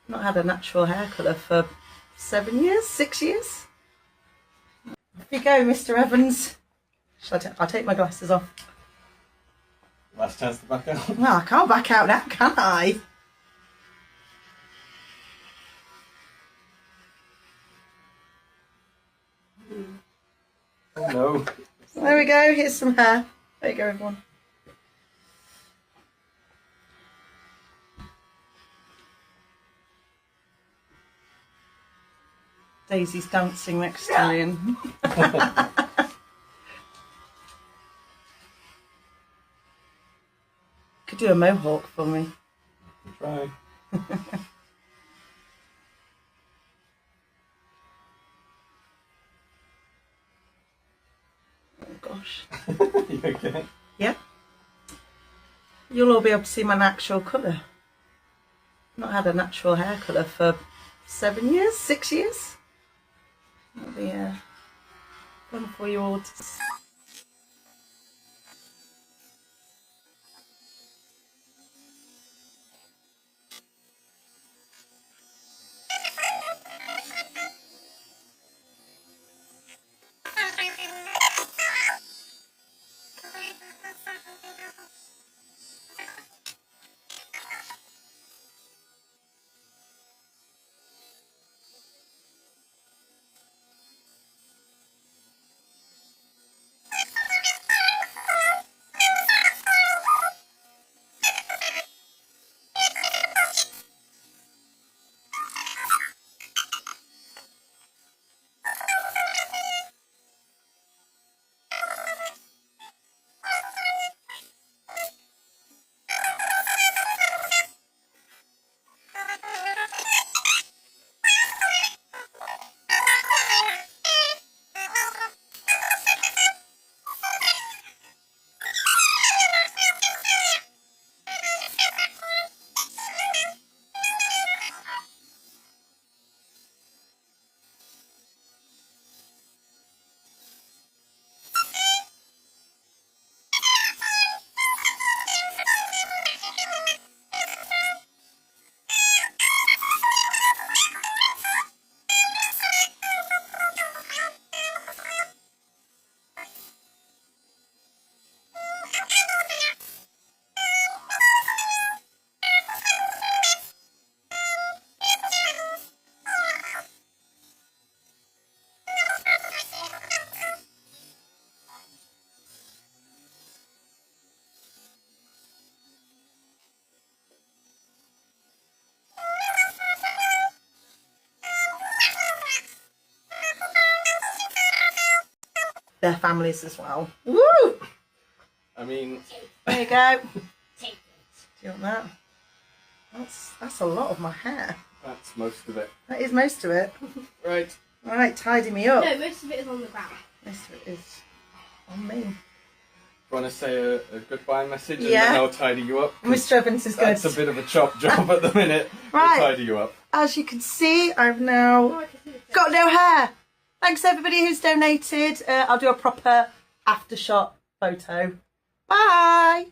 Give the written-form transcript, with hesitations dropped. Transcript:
Not had a natural hair colour for 7 years, 6 years. Off you go, Mr. Evans. I'll take my glasses off. Last chance to back out. Well, I can't back out now, can I? Oh no. There we go, here's some hair. There you go, everyone. Daisy's dancing next to me and could do a mohawk for me. Try. Oh gosh. You okay? Yeah. You'll all be able to see my natural colour. Not had a natural hair colour for 7 years, 6 years. That'll be fun for you all to see. Their families as well. Woo! I mean... There you go. Do you want that? That's a lot of my hair. That's most of it. That is most of it. Right. Alright, tidy me up. No, most of it is on the ground. Most of it is on me. Want to say a goodbye message and Yeah. then I'll tidy you up? Mr. Evans is good. That's a bit of a chop job at the minute. Right. We'll tidy you up. As you can see, I've now got no hair. Thanks everybody who's donated. I'll do a proper after shot photo. Bye.